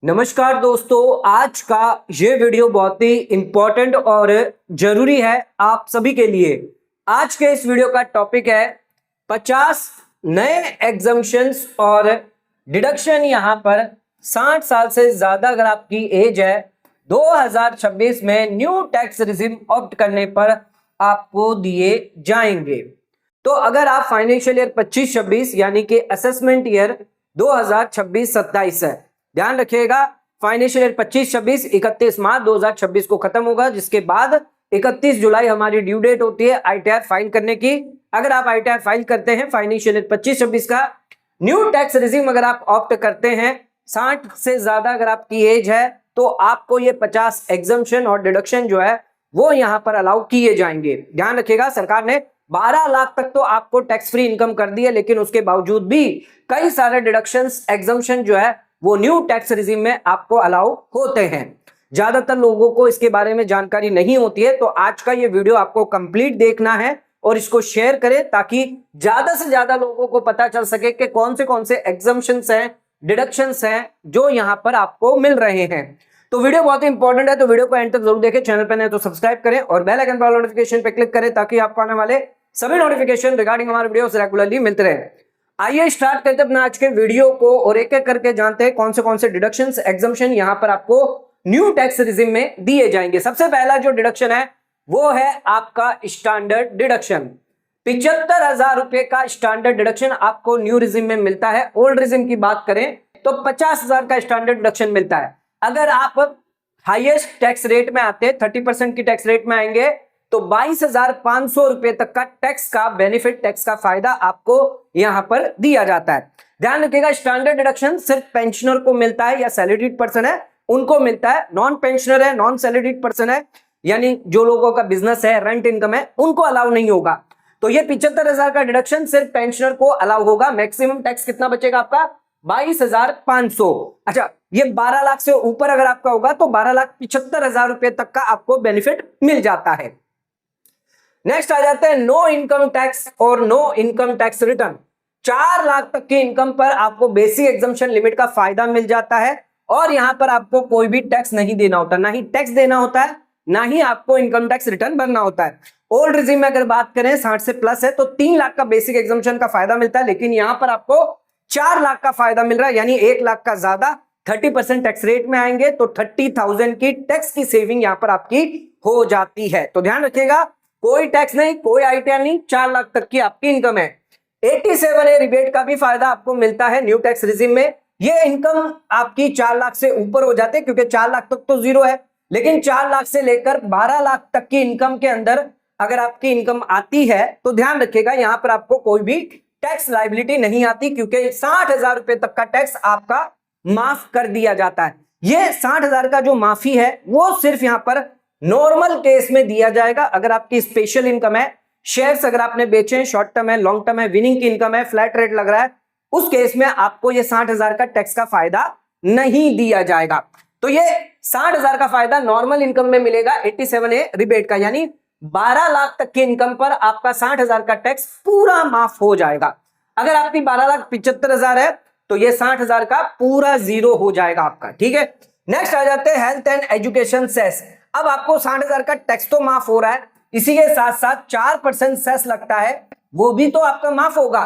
नमस्कार दोस्तों, आज का ये वीडियो बहुत ही इंपॉर्टेंट और जरूरी है आप सभी के लिए। आज के इस वीडियो का टॉपिक है 50 नए एग्जम्पशंस और डिडक्शन। यहां पर 60 साल से ज्यादा अगर आपकी एज है 2026 में न्यू टैक्स रिजिम ऑप्ट करने पर आपको दिए जाएंगे। तो अगर आप फाइनेंशियल ईयर 25-26 यानी कि असेसमेंट ईयर 2026-27 है, ध्यान रखिएगा फाइनेंशियल ईयर 25-26 31 मार्च 2026 को खत्म होगा, जिसके बाद 31 जुलाई हमारी ड्यू डेट होती है आईटीआर फाइल करने की। अगर आप आईटीआर फाइल करते हैं फाइनेंशियल ईयर 25-26 का न्यू टैक्स रिजिम अगर आप ऑप्ट करते हैं, 60 से ज्यादा अगर आपकी एज है, तो आपको ये 50 एग्जम्पशन और डिडक्शन जो है वो यहां पर अलाउ किए जाएंगे। ध्यान रखिएगा, सरकार ने 12 लाख तक तो आपको टैक्स फ्री इनकम कर दी है, लेकिन उसके बावजूद भी कई सारे डिडक्शंस एग्जम्पशन जो है वो न्यू टैक्स रिजिम में आपको अलाउ होते हैं। ज्यादातर लोगों को इसके बारे में जानकारी नहीं होती है, तो आज का ये वीडियो आपको कंप्लीट देखना है और इसको शेयर करें ताकि ज्यादा से ज्यादा लोगों को पता चल सके कि कौन से एग्जम्पशंस हैं, डिडक्शंस हैं जो यहां पर आपको मिल रहे हैं। तो वीडियो बहुत ही इंपॉर्टेंट है, तो वीडियो को एंड तक जरूर देखें। चैनल पर नए तो सब्सक्राइब करें और बेल आइकन पर नोटिफिकेशन पे क्लिक करें ताकि आपको आने वाले सभी नोटिफिकेशन रिगार्डिंग हमारे वीडियोस रेगुलरली मिलते रहे। आइए स्टार्ट करते अपना आज के वीडियो को और एक एक करके जानते हैं कौन से डिडक्शंस एग्जम्पशन यहां पर आपको न्यू टैक्स रिजिम में दिए जाएंगे। सबसे पहला जो डिडक्शन है वो है आपका स्टैंडर्ड डिडक्शन। 75,000 रुपए का स्टैंडर्ड डिडक्शन आपको न्यू रिजिम में मिलता है। ओल्ड रिजिम की बात करें तो 50,000 का स्टैंडर्ड डिडक्शन मिलता है। अगर आप हाईएस्ट टैक्स रेट में आते हैं, 30% की टैक्स रेट में आएंगे, तो 22,500 रुपए तक का टैक्स का बेनिफिट, टैक्स का फायदा आपको यहां पर दिया जाता है। ध्यान रखिएगा, स्टैंडर्ड डिडक्शन सिर्फ पेंशनर को मिलता है या सैलरीड पर्सन है उनको मिलता है। नॉन पेंशनर है, नॉन सैलरीड पर्सन है, यानी जो लोगों का बिजनेस है, रेंट इनकम है, उनको अलाउ नहीं होगा। तो ये 75,000 का डिडक्शन सिर्फ पेंशनर को अलाउ होगा। मैक्सिमम टैक्स कितना बचेगा आपका? 22,500। अच्छा, ये 12 लाख से ऊपर अगर आपका होगा तो 12,75,000 रुपए तक का आपको बेनिफिट मिल जाता है। नेक्स्ट आ जाते हैं नो इनकम टैक्स और no income tax return. 4 lakh तक की इनकम पर आपको बेसिक एग्जम्पशन लिमिट का फायदा मिल जाता है और यहां पर आपको कोई भी टैक्स नहीं देना होता, ना ही टैक्स देना होता है, ना ही आपको इनकम टैक्स रिटर्न भरना होता है। ओल्ड रिजिम में अगर बात करें 60 से प्लस है तो 3 लाख का बेसिक एग्जम्पशन का फायदा मिलता है, लेकिन यहां पर आपको 4 लाख का फायदा मिल रहा है, यानी 1 लाख का ज्यादा। 30% टैक्स रेट में आएंगे तो 30,000 की टैक्स की सेविंग यहां पर आपकी हो जाती है। तो ध्यान रखिएगा, कोई टैक्स नहीं, कोई आईटीआर नहीं, 4 लाख तक की आपकी इनकम है। 87A रिबेट का भी फायदा आपको मिलता है न्यू टैक्स रिजिम में। ये इनकम आपकी 4 लाख से ऊपर हो जाती है, क्योंकि 4 लाख तक तो जीरो है, लेकिन 4 लाख से लेकर 12 लाख तक की इनकम के अंदर अगर आपकी इनकम आती है तो ध्यान रखिएगा यहां पर आपको कोई भी टैक्स लायबिलिटी नहीं आती, क्योंकि 60,000 रुपए तक का टैक्स आपका माफ कर दिया जाता है। ये 60,000 का जो माफी है वो सिर्फ यहां पर नॉर्मल केस में दिया जाएगा। अगर आपकी स्पेशल इनकम है, शेयर्स अगर आपने बेचे हैं, शॉर्ट टर्म है, लॉन्ग टर्म है, विनिंग की इनकम है, फ्लैट रेट लग रहा है, उस केस में आपको ये 60,000 का टैक्स का फायदा नहीं दिया जाएगा। तो ये 60,000 का फायदा नॉर्मल इनकम में मिलेगा 87A रिबेट का, यानी 12 लाख तक की इनकम पर आपका 60,000 का टैक्स पूरा माफ हो जाएगा। अगर आपकी 12,75,000 है तो ये 60,000 का पूरा जीरो हो जाएगा आपका। ठीक है, नेक्स्ट आ जाते हैं हेल्थ एंड एजुकेशन सेस। अब आपको 60,000 का टैक्स तो माफ हो रहा है, इसी के साथ साथ 4% सेस लगता है, वो भी तो आपका माफ होगा।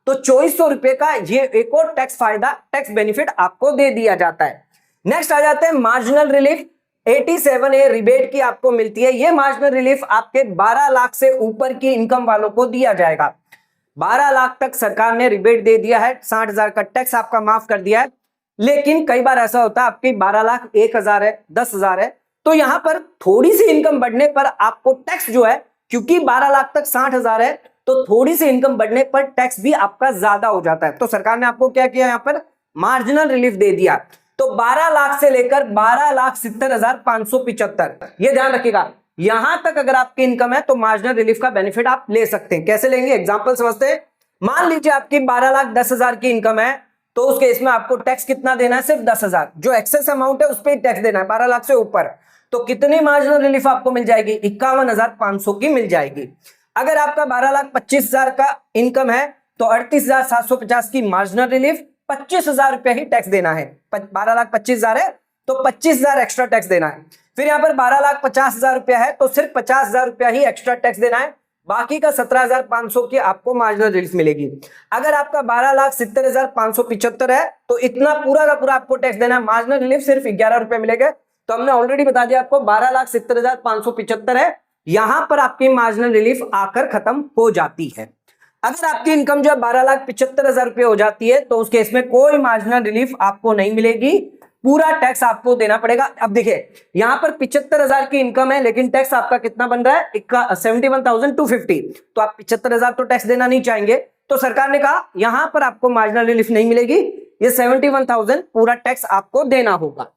तो 2400 रुपए का ये एक और टैक्स फायदा, टैक्स बेनिफिट आपको दे दिया जाता है। नेक्स्ट आ जाते हैं मार्जिनल रिलीफ। 87A रिबेट की आपको मिलती है। ये मार्जिनल रिलीफ आपके 12 लाख से ऊपर की इनकम वालों को दिया जाएगा। 12 लाख तक सरकार ने रिबेट दे दिया है, 60,000 का टैक्स आपका माफ कर दिया है। लेकिन कई बार ऐसा होता है आपकी 12 लाख 1,000 है, 10,000 है, तो यहां पर थोड़ी सी इनकम बढ़ने पर आपको टैक्स जो है, क्योंकि 12 लाख तक 60,000 है, तो थोड़ी सी इनकम बढ़ने पर टैक्स भी आपका ज्यादा हो जाता है। तो सरकार ने आपको क्या किया, यहां पर मार्जिनल रिलीफ दे दिया। तो 12 लाख से लेकर 12,70,575, ये ध्यान रखिएगा, यहां तक अगर आपकी इनकम है तो मार्जिनल रिलीफ का बेनिफिट आप ले सकते हैं। कैसे लेंगे, एग्जांपल समझते हैं। मान लीजिए आपकी 12,10,000 की इनकम है, तो उस केस में आपको टैक्स कितना देना है, सिर्फ 10,000। जो एक्सेस अमाउंट है उस पर टैक्स देना है 12 लाख से ऊपर। तो कितनी मार्जिनल रिलीफ आपको मिल जाएगी, 51,500 की मिल जाएगी। अगर आपका 12,25,000 का इनकम है तो 38,750 की मार्जिनल रिलीफ, 25,000 रुपया ही टैक्स देना है। 12,25,000 है तो 25,000 एक्स्ट्रा टैक्स देना है। फिर यहाँ पर 12,50,000 रुपया है तो सिर्फ 50,000 रुपया ही एक्स्ट्रा टैक्स देना है, बाकी का 17,500 की आपको मार्जिनल रिलीफ मिलेगी। अगर आपका 12,70,575 है तो इतना पूरा का पूरा आपको टैक्स देना है, मार्जिनल रिलीफ सिर्फ 11 रुपए मिलेगा। तो हमने ऑलरेडी बता दिया आपको 12,70,575 है, यहां पर आपकी मार्जिनल रिलीफ आकर खत्म हो जाती है। अगर आपकी इनकम जो है 12,75,000 रुपये हो जाती है तो उस केस में कोई मार्जिनल रिलीफ आपको नहीं मिलेगी, पूरा टैक्स आपको देना पड़ेगा। अब देखिए यहां पर 75,000 की इनकम है लेकिन टैक्स आपका कितना बन रहा है 71,250, तो आप 75,000 तो टैक्स देना नहीं चाहेंगे, तो सरकार ने कहा यहां पर आपको मार्जिनल रिलीफ नहीं मिलेगी, ये 71,000 पूरा टैक्स आपको देना होगा।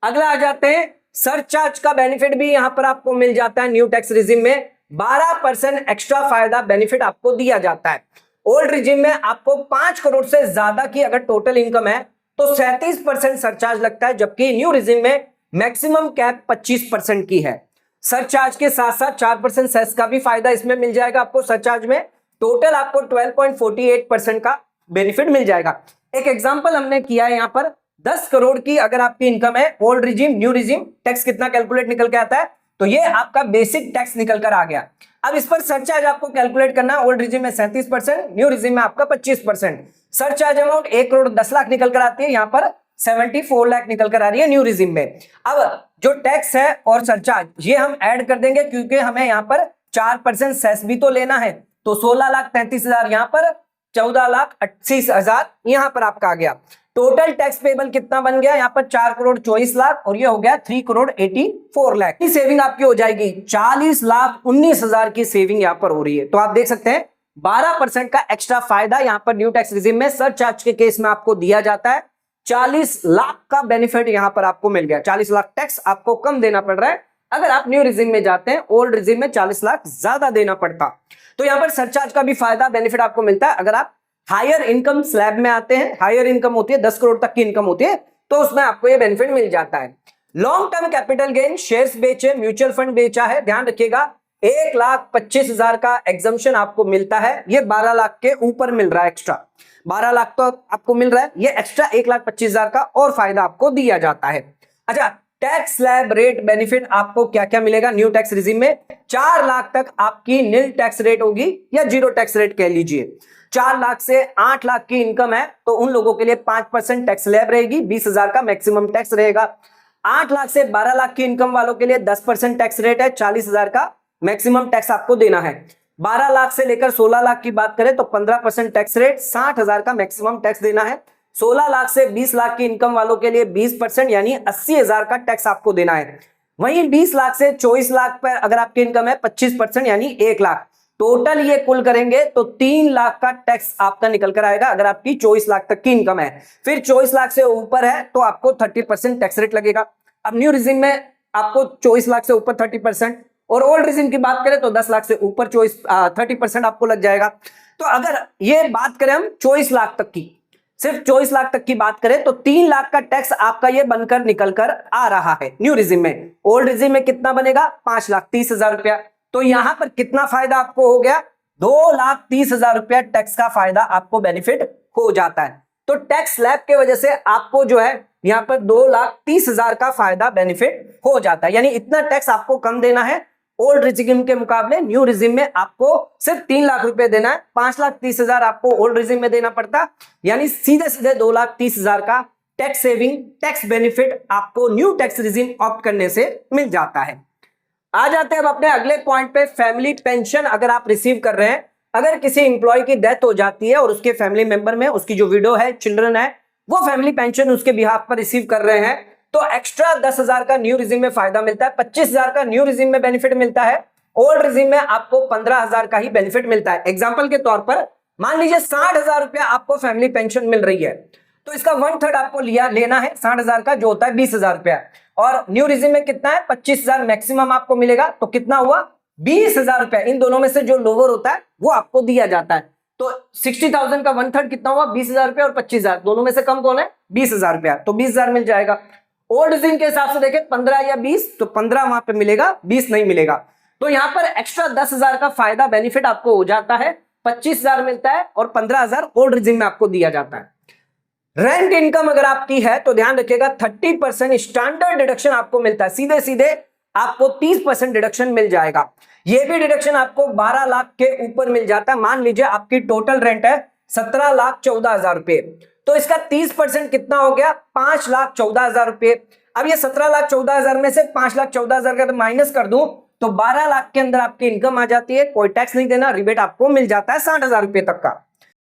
अगला आ जाते हैं सरचार्ज का बेनिफिट भी यहां पर आपको मिल जाता है। न्यू टैक्स रिजिम में 12% एक्स्ट्रा फायदा बेनिफिट आपको दिया जाता है। ओल्ड रिजिम में आपको 5 करोड़ से ज्यादा की अगर टोटल इनकम है तो 37% सरचार्ज लगता है, जबकि न्यू रिजिम में मैक्सिमम कैप 25% की है। सरचार्ज के साथ साथ 4% सेस का भी फायदा इसमें मिल जाएगा आपको। सरचार्ज में टोटल आपको 12.48% का बेनिफिट मिल जाएगा। एक एग्जांपल हमने किया है यहां पर 10 करोड़ की अगर आपकी इनकम है, old regime new regime tax कितना कैलकुलेट निकल के आता है, तो ये आपका बेसिक टैक्स निकल कर आ गया। अब इस पर सरचार्ज आपको कैलकुलेट करना है। ओल्ड रिजिम में 37%, न्यू रिजिम में आपका 25%। सरचार्ज अमाउंट 1 करोड़ 10 लाख निकल कर आती है, यहां पर 74 लाख निकल कर आ रही है न्यू रिजिम में। अब जो टैक्स है और सरचार्ज ये हम ऐड कर देंगे क्योंकि हमें यहां पर 4% सेस भी तो लेना है, तो 16,33,000 यहां पर, 14,80,000 यहां पर आपका आ गया। टोटल टैक्स पेबल कितना बन गया यहाँ पर 4 करोड़ 24 लाख और ये हो गया 3 करोड़ 84 लाख की सेविंग आपकी हो जाएगी। 40,19,000 की सेविंग यहाँ पर हो रही है। तो आप देख सकते हैं 12% का एक्स्ट्रा फायदा यहाँ पर न्यू टैक्स रिजिम में सरचार्ज के केस में आपको दिया जाता है। 40 लाख का बेनिफिट यहाँ पर आपको मिल गया। 40 लाख टैक्स आपको कम देना पड़ रहा है अगर आप न्यू रिजिम में जाते हैं, ओल्ड रिजिम में 40 लाख ज्यादा देना पड़ता। तो यहाँ पर सरचार्ज का भी फायदा बेनिफिट आपको मिलता है। अगर आप हायर इनकम स्लैब में आते हैं, हायर इनकम होती है 10 करोड़ तक की इनकम होती है, तो उसमें आपको ये बेनिफिट मिल जाता है। Long term capital gain, shares बेचे, म्यूचुअल फंड बेचा है, ध्यान रखिएगा 1,25,000 का एग्जम्पशन आपको मिलता है। ये 12 लाख के ऊपर मिल रहा है एक्स्ट्रा, 12 लाख तो आपको मिल रहा है, ये एक्स्ट्रा 1,25,000 का और फायदा आपको दिया जाता है। अच्छा, टैक्स स्लैब रेट बेनिफिट आपको क्या क्या मिलेगा न्यू टैक्स रिजिम में? 4 लाख तक आपकी नील टैक्स रेट होगी या जीरो टैक्स रेट कह लीजिए। 4 लाख से 8 लाख की इनकम है तो उन लोगों के लिए 5% टैक्स स्लैब रहेगी, 20,000 का मैक्सिमम टैक्स रहेगा। 8 लाख से 12 लाख की इनकम वालों के लिए 10% टैक्स रेट है, 40,000 का मैक्सिमम टैक्स आपको देना है। 12 लाख से लेकर 16 लाख की बात करें तो 15% टैक्स रेट, 60,000 का मैक्सिमम टैक्स देना है। 16 लाख से 20 लाख की इनकम वालों के लिए 20% यानी 80,000 का टैक्स आपको देना है। वहीं 20 लाख से 24 लाख पर अगर आपकी इनकम है 25% यानी 1 लाख, टोटल ये कुल करेंगे तो 3 लाख का टैक्स आपका निकल कर आएगा अगर आपकी 24 लाख तक की इनकम है। फिर 24 लाख से ऊपर है तो आपको 30% टैक्स रेट लगेगा। अब न्यू रिजिम में आपको 24 लाख से ऊपर 30% और ओल्ड रिजिम की बात करें तो 10 लाख से ऊपर 30% आपको लग जाएगा। तो अगर ये बात करें हम 24 लाख तक की, सिर्फ 24 लाख तक की बात करें तो 3 लाख का टैक्स आपका ये बनकर निकल कर आ रहा है न्यू रिजिम में। ओल्ड रिजिम में कितना बनेगा? 5,30,000 रुपया। तो यहां पर कितना फायदा आपको हो गया? 2,30,000 रुपया टैक्स का फायदा आपको बेनिफिट हो जाता है। तो टैक्स स्लैब के वजह से आपको जो है यहां पर 2,30,000 का फायदा बेनिफिट हो जाता है, यानी इतना टैक्स आपको कम देना है ओल्ड रिजिम के मुकाबले। न्यू रिजिम में आपको सिर्फ 3 लाख रुपए देना है, 5,30,000 आपको ओल्ड रिजिम में देना पड़ता, यानी सीधे सीधे 2,30,000 का टैक्स सेविंग, टैक्स बेनिफिट आपको न्यू टैक्स रिजिम ऑप्ट करने से मिल जाता है। आ जाते हैं अब अपने अगले पॉइंट पे, फैमिली पेंशन अगर आप रिसीव कर रहे हैं, अगर किसी एम्प्लॉय की डेथ हो जाती है और उसके फैमिली मेंबर में उसकी जो विडो है, चिल्ड्रन है, वो फैमिली पेंशन उसके बिहाफ पर रिसीव कर रहे हैं तो एक्स्ट्रा 10,000 का न्यू रिजिम में फायदा मिलता है, 25,000 का न्यू रिजिम में बेनिफिट मिलता है, ओल्ड रिजिम में आपको 15,000 का ही बेनिफिट मिलता है। एग्जाम्पल के तौर पर मान लीजिए 60,000 रुपया आपको फैमिली पेंशन मिल रही है तो इसका 1/3 आपको लेना है 60,000 का, जो होता है 20,000 रुपया, और न्यू रिजिम में कितना है? 25,000 मैक्सिमम आपको मिलेगा, तो कितना हुआ? 20,000 रुपया। इन दोनों में से जो लोअर होता है वो आपको दिया जाता है। तो 60,000 का 1/3 कितना हुआ? 20,000 रुपया और 25,000, दोनों में से कम कौन है? 20,000 रुपया, तो 20,000 मिल जाएगा। ओल्ड रिजिम के हिसाब से देखें 15 या 20, तो 15 वहां पे मिलेगा, 20 नहीं मिलेगा। तो यहां पर एक्स्ट्रा 10,000 का फायदा बेनिफिट आपको हो जाता है, 25,000 मिलता है और 15,000 ओल्ड रिजिम में आपको दिया जाता है। रेंट इनकम अगर आपकी है तो ध्यान रखिएगा 30% स्टैंडर्ड डिडक्शन आपको मिलता है, सीधे सीधे आपको 30% डिडक्शन मिल जाएगा। ये भी डिडक्शन आपको 12 लाख के ऊपर मिल जाता है। मान लीजिए आपकी टोटल रेंट है 17,14,000 रुपए, तो इसका 30% कितना हो गया, 5,14,000 रुपए। अब ये 17,14,000 में से 5,14,000 का माइनस कर दूं तो 12 लाख के अंदर आपकी इनकम आ जाती है, कोई टैक्स नहीं देना, रिबेट आपको मिल जाता है 60,000 रुपए तक का।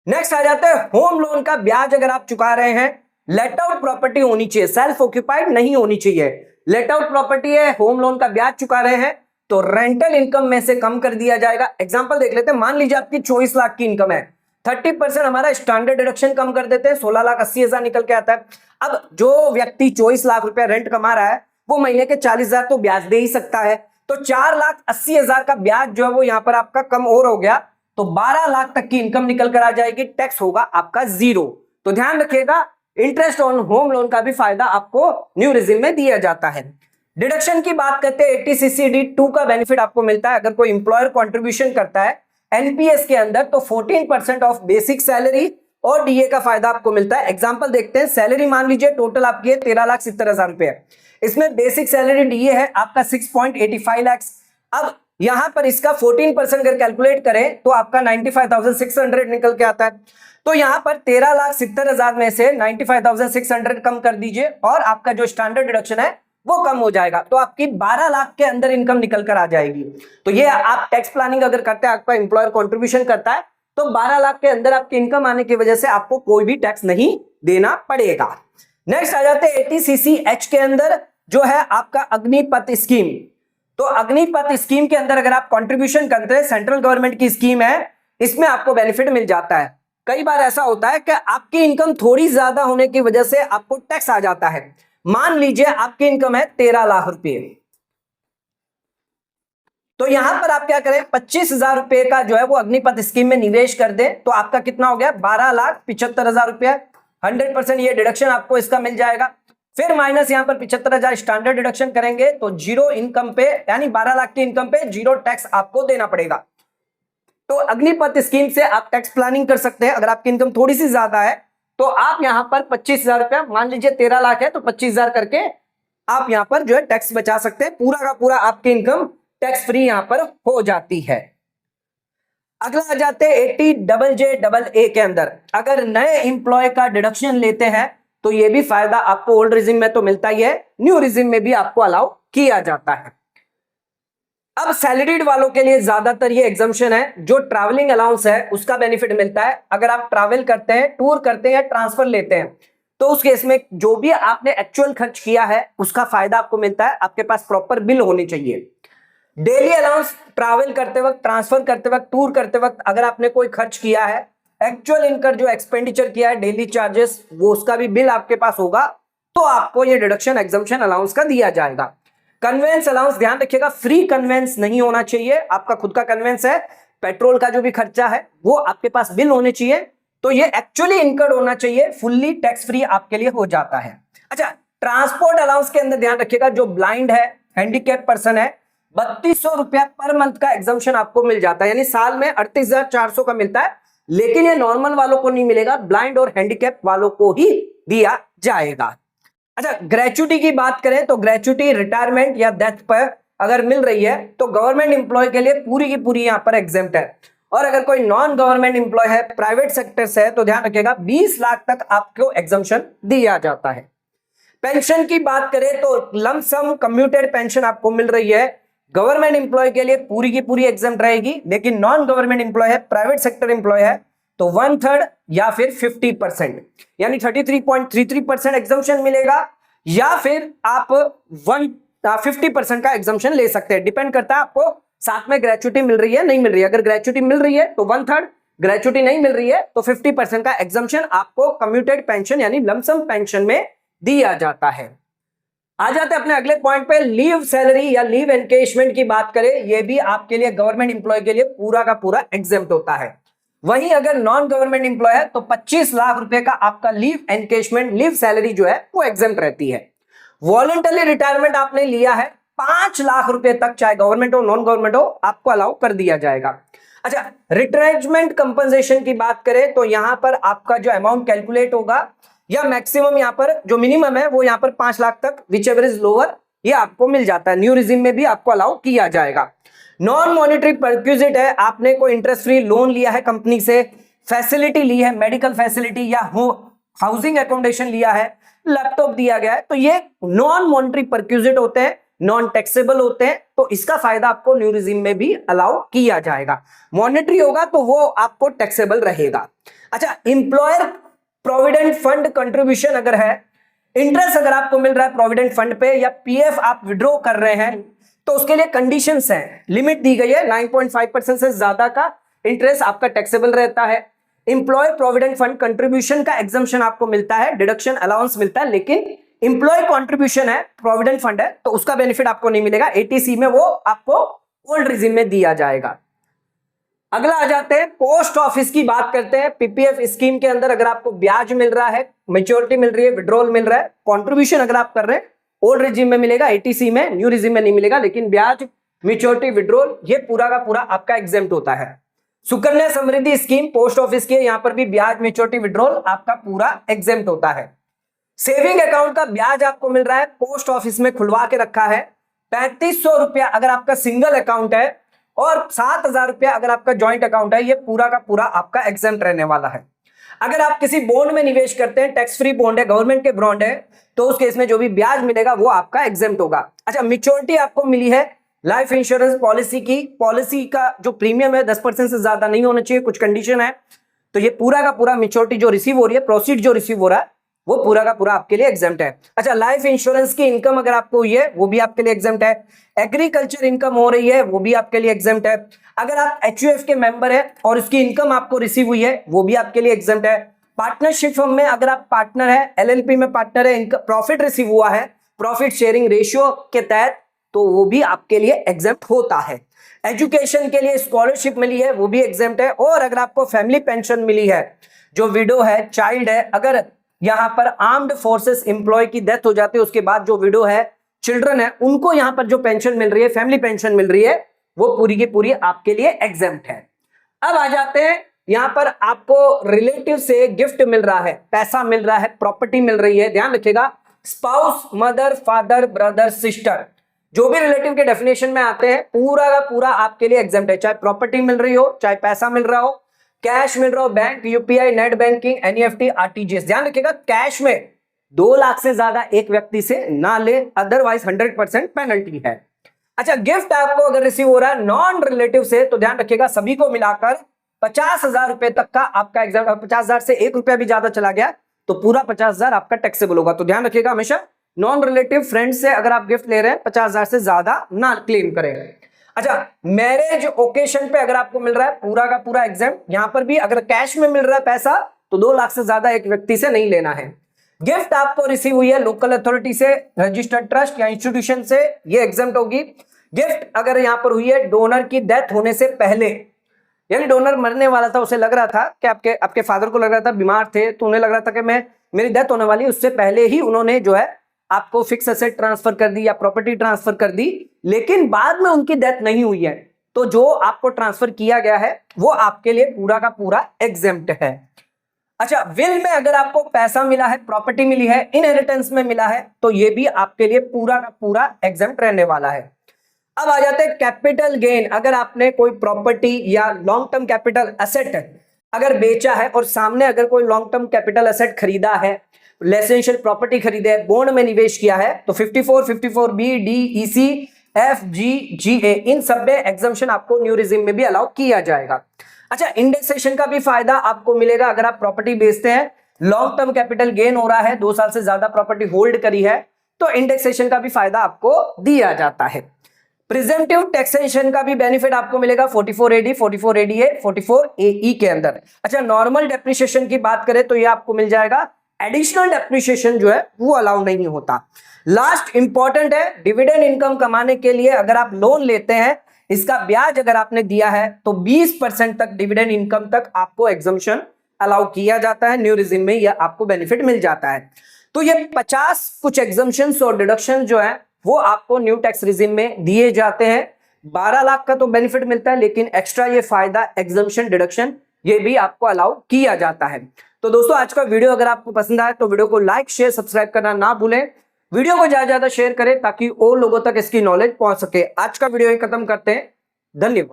नेक्स्ट आ जाता है होम लोन का ब्याज अगर आप चुका रहे हैं, लेट आउट प्रॉपर्टी होनी चाहिए, सेल्फ ऑक्यूपाइड नहीं होनी चाहिए। लेट आउट प्रॉपर्टी है, होम लोन का ब्याज चुका रहे हैं तो रेंटल इनकम में से कम कर दिया जाएगा। एग्जांपल देख लेते हैं, मान लीजिए आपकी 24 लाख की इनकम है, 30% हमारा स्टैंडर्ड डिडक्शन कम कर देते हैं, 16,80,000 निकल के आता है। अब जो व्यक्ति 24 लाख रुपया रेंट कमा रहा है वो महीने के 40,000 तो ब्याज दे ही सकता है, तो 4,80,000 का ब्याज जो है वो यहां पर आपका कम और हो गया, तो 12 लाख तक की इनकम निकल कर आ जाएगी, टैक्स होगा आपका 0। तो ध्यान रखिएगा इंटरेस्ट ऑन होम लोन का भी फायदा आपको न्यू रेजिम में दिया जाता है। डिडक्शन की बात करते हैं, 80CCD2 का बेनिफिट आपको मिलता है अगर कोई इंप्लॉयर कंट्रीब्यूशन करता है एनपीएस के अंदर, तो 14% ऑफ बेसिक सैलरी और डीए का फायदा आपको मिलता है। एग्जांपल देखते हैं, सैलरी मान लीजिए टोटल आपकी है 13,70,000 रुपए, इसमें बेसिक सैलरी डीए है आपका 6.85 लाख। अब यहां पर इसका 14% अगर कैलकुलेट करें तो आपका 95,600 निकल के आता है। तो यहां पर 13,70,000 में से 95,600 कम कर दीजिए और आपका जो स्टैंडर्ड डिडक्शन है वो कम हो जाएगा, तो आपकी 12 लाख के अंदर इनकम निकल कर आ जाएगी। तो ये आप टैक्स प्लानिंग अगर करते हैं, आपका इंप्लॉयर कंट्रीब्यूशन करता है तो 12 लाख के अंदर आपकी इनकम आने की वजह से आपको कोई भी टैक्स नहीं देना पड़ेगा। नेक्स्ट आ जाते हैं 80CCH के अंदर जो है आपका अग्निपथ स्कीम। तो अग्निपथ स्कीम के अंदर अगर आप कंट्रीब्यूशन करते हैं, सेंट्रल गवर्नमेंट की स्कीम है, इसमें आपको बेनिफिट मिल जाता है। कई बार ऐसा होता है कि आपकी इनकम थोड़ी ज्यादा होने की वजह से आपको टैक्स आ जाता है। मान लीजिए आपकी इनकम है 13 लाख रुपए, तो यहां पर आप क्या करें, 25,000 रुपए का जो है वो अग्निपथ स्कीम में निवेश कर दें, तो आपका कितना हो गया, 12,75,000 रुपया। 100% ये डिडक्शन आपको इसका मिल जाएगा। फिर माइनस यहां पर 75,000 स्टैंडर्ड डिडक्शन करेंगे तो 0 इनकम पे, यानी 12 लाख की इनकम पे 0 टैक्स आपको देना पड़ेगा। तो अग्निपथ स्कीम से आप टैक्स प्लानिंग कर सकते हैं। अगर आपकी इनकम थोड़ी सी ज्यादा है तो आप यहां पर 25,000 रुपया, मान लीजिए 13 लाख है तो 25,000 करके आप यहां पर जो है टैक्स बचा सकते हैं, पूरा का पूरा आपकी इनकम टैक्स फ्री यहां पर हो जाती है। अगला आ जाते हैं 80JJAA के अंदर, अगर नए एम्प्लॉय का डिडक्शन लेते हैं तो ये भी फायदा आपको ओल्ड रिजिम में तो मिलता ही है, न्यू रिजिम में भी आपको अलाउ किया जाता है। अब सैलरीड वालों के लिए ज्यादातर ये एग्जम्पशन है, जो ट्रैवलिंग अलाउंस है उसका बेनिफिट मिलता है। अगर आप ट्रैवल करते हैं, टूर करते हैं या ट्रांसफर लेते हैं तो उस केस में जो भी आपने एक्चुअल खर्च किया है उसका फायदा आपको मिलता है। आपके पास प्रॉपर बिल होनी चाहिए। डेली अलाउंस, ट्रैवल करते वक्त, ट्रांसफर करते वक्त, टूर करते वक्त अगर आपने कोई खर्च किया है, एक्चुअल इनकर जो एक्सपेंडिचर किया है, डेली चार्जेस, वो उसका भी बिल आपके पास होगा तो आपको ये डिडक्शन एग्जम्पशन अलाउंस का दिया जाएगा। कन्वेंस अलाउंस, ध्यान रखिएगा फ्री कन्वेंस नहीं होना चाहिए, आपका खुद का कन्वेंस है, पेट्रोल का जो भी खर्चा है वो आपके पास बिल होने चाहिए, तो ये एक्चुअली इनकर्ड होना चाहिए, फुल्ली टैक्स फ्री आपके लिए हो जाता है। अच्छा, ट्रांसपोर्ट अलाउंस के अंदर ध्यान रखिएगा, जो ब्लाइंड है, हैंडीकैप पर्सन है, 3200 रुपया पर मंथ का एग्जम्पशन आपको मिल जाता है, यानी साल में 38,400 का मिलता है, लेकिन ये नॉर्मल वालों को नहीं मिलेगा, ब्लाइंड और हैंडीकैप वालों को ही दिया जाएगा। अच्छा, ग्रेचुटी की बात करें तो ग्रेचुटी रिटायरमेंट या डेथ पर अगर मिल रही है तो गवर्नमेंट इंप्लॉय के लिए पूरी की पूरी यहां पर एग्जेम्प्ट है, और अगर कोई नॉन गवर्नमेंट इंप्लॉय है, प्राइवेट सेक्टर से है, तो ध्यान रखिएगा 20 लाख तक आपको एग्जम्पशन दिया जाता है। पेंशन की बात करें तो लंप सम कम्यूटेड पेंशन आपको मिल रही है, गवर्नमेंट इंप्लॉय के लिए पूरी की पूरी एग्जेम्प्ट रहेगी, लेकिन नॉन गवर्नमेंट इंप्लॉय है, प्राइवेट सेक्टर इंप्लॉय है तो 1/3 या फिर 50%, यानी 33.33% एग्जम्पशन मिलेगा, या फिर आप 50% का एग्जम्पशन ले सकते हैं। डिपेंड करता है आपको साथ में ग्रेचुटी मिल रही है नहीं मिल रही है। अगर ग्रेचुटी मिल रही है तो 1/3, ग्रेचुटी नहीं मिल रही है तो 50% का एग्जम्पशन आपको कम्यूटेड पेंशन यानी लमसम पेंशन में दिया जाता है। आ जाते हैं अपने अगले पॉइंट पे, लीव सैलरी या लीव एनकेशमेंट की बात करें, यह भी आपके लिए गवर्नमेंट इंप्लॉय के लिए पूरा का पूरा एग्जेम्प्ट होता है। वहीं अगर नॉन गवर्नमेंट इंप्लॉय है तो 25 लाख रुपए का आपका लीव एनकेशमेंट, लीव सैलरी जो है वो एग्जेम्प्ट रहती है। वॉलंटरी रिटायरमेंट आपने लिया है 5 लाख रुपए तक, चाहे गवर्नमेंट हो नॉन गवर्नमेंट हो, आपको अलाउ कर दिया जाएगा। अच्छा, रिट्रेंचमेंट कंपनसेशन की बात करें तो यहां पर आपका जो अमाउंट कैलकुलेट होगा, या मैक्सिमम यहाँ पर जो मिनिमम है वो यहाँ पर 5 लाख तक, विच एवर इज लोअर, ये आपको मिल जाता है। न्यू रिजिम में भी आपको अलाउ किया जाएगा। नॉन मॉनिटरी परक्विजिट है, आपने कोई इंटरेस्ट फ्री लोन लिया है कंपनी से, फैसिलिटी ली है, मेडिकल फैसिलिटी या हाउसिंग एकोमोडेशन लिया है, लैपटॉप दिया गया है, तो ये नॉन मॉनिटरी परक्विजिट होते हैं, नॉन टैक्सेबल होते हैं, तो इसका फायदा आपको न्यू रिजिम में भी अलाउ किया जाएगा। मॉनिटरी होगा तो वो आपको टैक्सेबल रहेगा। अच्छा, एम्प्लॉयर प्रोविडेंट फंड कंट्रीब्यूशन अगर है, इंटरेस्ट अगर आपको मिल रहा है प्रोविडेंट फंड पे, या पीएफ आप विड्रॉ कर रहे हैं, तो उसके लिए कंडीशंस हैं, लिमिट दी गई है 9.5% से ज्यादा का इंटरेस्ट आपका टैक्सेबल रहता है। एम्प्लॉय प्रोविडेंट फंड कंट्रीब्यूशन का एग्जम्पशन आपको मिलता है, डिडक्शन अलाउंस मिलता है, लेकिन एम्प्लॉय कंट्रीब्यूशन है, प्रोविडेंट फंड है, तो उसका बेनिफिट आपको नहीं मिलेगा। एटीसी में वो आपको ओल्ड रिजिम में दिया जाएगा। अगला आ जाते हैं, पोस्ट ऑफिस की बात करते हैं। पीपीएफ स्कीम के अंदर अगर आपको ब्याज मिल रहा है, मैच्योरिटी मिल रही है, विड्रॉल मिल रहा है, कंट्रीब्यूशन अगर आप कर रहे हैं, ओल्ड रिजिम में मिलेगा, एटीसी में, न्यू रिजिम में नहीं मिलेगा, लेकिन ब्याज, मैच्योरिटी, विड्रॉल, ये पूरा का पूरा आपका एग्जेम्प्ट होता है। Sukanya Samriddhi scheme post office की है, यहां पर भी ब्याज, मैच्योरिटी, विड्रॉल आपका पूरा एग्जेम्प्ट होता है। सेविंग अकाउंट का ब्याज आपको मिल रहा है, पोस्ट ऑफिस में खुलवा के रखा है, 3500 रुपया अगर आपका सिंगल अकाउंट है, और 7000 रुपया अगर आपका ज्वाइंट अकाउंट है, ये पूरा का पूरा आपका एग्जेम्प्ट रहने वाला है। अगर आप किसी बॉन्ड में निवेश करते हैं, टैक्स फ्री बॉन्ड है, गवर्नमेंट के बॉन्ड है, तो उस केस में जो भी ब्याज मिलेगा वो आपका एग्जेम्प्ट होगा। अच्छा, मैच्योरिटी आपको मिली है लाइफ इंश्योरेंस पॉलिसी की, पॉलिसी का जो प्रीमियम है 10% से ज्यादा नहीं होना चाहिए, कुछ कंडीशन है, तो ये पूरा का पूरा मैच्योरिटी जो रिसीव हो रही है, प्रोसीड जो रिसीव हो रहा है, वो पूरा का पूरा आपके लिए एग्जेम्प्ट है। अच्छा, लाइफ इंश्योरेंस की इनकम अगर आपको हुई है, वो भी आपके लिए एग्जेम्प्ट है। एग्रीकल्चर इनकम हो रही है, वो भी आपके लिए एग्जेम्प्ट है। अगर आप एचयूएफ के मेंबर है और उसकी इनकम आपको रिसीव हुई है, वो भी आपके लिए एग्जेम्प्ट है। पार्टनरशिप फर्म में अगर आप पार्टनर है, एलएलपी में पार्टनर है, इनका प्रॉफिट रिसीव हुआ है प्रॉफिट शेयरिंग रेशियो के तहत, तो वो भी आपके लिए एग्जेम्प्ट होता है। एजुकेशन के लिए स्कॉलरशिप मिली है, वो भी एग्जेम्प्ट है। और अगर आपको फैमिली पेंशन मिली है, जो विडो है, चाइल्ड है, अगर यहां पर आर्म्ड फोर्सेस एम्प्लॉय की डेथ हो जाती है, उसके बाद जो विडो है, चिल्ड्रन है, उनको यहां पर जो पेंशन मिल रही है, फैमिली पेंशन मिल रही है, वो पूरी की पूरी आपके लिए एग्जेम्प्ट है। अब आ जाते हैं, यहां पर आपको रिलेटिव से गिफ्ट मिल रहा है, पैसा मिल रहा है, प्रॉपर्टी मिल रही है, ध्यान रखिएगा, spouse, mother, father, brother, sister, जो भी रिलेटिव के डेफिनेशन में आते हैं, पूरा का पूरा आपके लिए एग्जेम्प्ट है। चाहे प्रॉपर्टी मिल रही हो, चाहे पैसा मिल रहा हो, कैश मिल रहा हो, bank, UPI, net banking, NEFT, RTGS. ध्यान रखिएगा, कैश में 2 लाख से ज्यादा एक व्यक्ति से ना ले, अदरवाइज 100% पेनल्टी है। अच्छा, गिफ्ट आपको अगर रिसीव हो रहा है नॉन रिलेटिव से, तो ध्यान रखिएगा सभी को मिलाकर 50,000 रुपए तक का आपका एग्जाम, 50,000 से 1 रुपया भी ज्यादा चला गया तो पूरा 50,000 आपका टैक्सेबल होगा। तो ध्यान रखिएगा, हमेशा नॉन रिलेटिव फ्रेंड से अगर आप गिफ्ट ले रहे हैं 50,000 से ज्यादा ना क्लेम करें। अच्छा, मैरिज ओकेशन पे अगर आपको मिल रहा है पूरा का पूरा एग्जाम, यहां पर भी अगर कैश में मिल रहा है पैसा, तो 2 लाख से ज्यादा एक व्यक्ति से नहीं लेना है। गिफ्ट आपको रिसीव हुई है लोकल अथॉरिटी से, रजिस्टर्ड ट्रस्ट या इंस्टीट्यूशन से, ये एग्जाम्प्ट होगी। गिफ्ट अगर यहां पर हुई है डोनर की डेथ होने से पहले, यानी डोनर मरने वाला था, उसे लग रहा था कि आपके फादर को लग रहा था, बीमार थे, तो उन्हें लग रहा था कि मेरी डेथ होने वाली, उससे पहले ही उन्होंने जो है आपको फिक्स एसेट ट्रांसफर कर दी या प्रॉपर्टी ट्रांसफर कर दी, लेकिन बाद में उनकी डेथ नहीं हुई है, तो जो आपको ट्रांसफर किया गया है वो आपके लिए पूरा का पूरा एग्जेम्प्ट है। अच्छा, विल में अगर आपको पैसा मिला है, प्रॉपर्टी मिली है, इनहेरिटेंस में मिला है, तो ये भी आपके लिए पूरा का पूरा एग्जेम्प्ट रहने वाला है। अब आ जाते हैं कैपिटल गेन। अगर आपने कोई प्रॉपर्टी या लॉन्ग टर्म कैपिटल एसेट अगर बेचा है और सामने अगर कोई लॉन्ग टर्म कैपिटल एसेट खरीदा है, रेसिडेंशियल प्रॉपर्टी खरीदे है, बॉन्ड में निवेश किया है, तो 54, 54B, D, EC, F, G, GA, इन सब में एग्जम्पशन आपको न्यू रिजिम में भी अलाउ किया जाएगा। अच्छा, इंडेक्सेशन का भी फायदा आपको मिलेगा अगर आप प्रॉपर्टी बेचते हैं, लॉन्ग टर्म कैपिटल गेन हो रहा है, 2 साल से ज्यादा प्रॉपर्टी होल्ड करी है, तो इंडेक्सेशन का भी फायदा आपको दिया जाता है। प्रिजेंटिव टैक्सेशन का भी बेनिफिट आपको मिलेगा 44AD, 44ADA, 44AE के अंदर। अच्छा, नॉर्मल डेप्रिसिएशन की बात करें तो ये आपको मिल जाएगा, एडिशनल डेप्रिसिएशन जो है वो अलाउ नहीं होता। लास्ट इंपॉर्टेंट है, डिविडेंड इनकम कमाने के लिए अगर आप लोन लेते हैं, इसका ब्याज अगर आपने दिया है तो 20% तक डिविडेंड इनकम तक आपको एग्जम्पशन अलाउ किया जाता है। न्यू रिजिम में यह आपको बेनिफिट मिल जाता है। तो ये 50 कुछ एग्जम्पशंस और डिडक्शन जो है वो आपको न्यू टैक्स रिजिम में दिए जाते हैं। 12 लाख का तो बेनिफिट मिलता है, लेकिन एक्स्ट्रा ये फायदा एग्जम्पशन डिडक्शन ये भी आपको अलाउ किया जाता है। तो दोस्तों आज का वीडियो अगर आपको पसंद आए तो वीडियो को लाइक शेयर सब्सक्राइब करना ना भूलें। वीडियो को ज्यादा ज्यादा शेयर करें ताकि और लोगों तक इसकी नॉलेज पहुंच सके। आज का वीडियो ही खत्म करते हैं। धन्यवाद।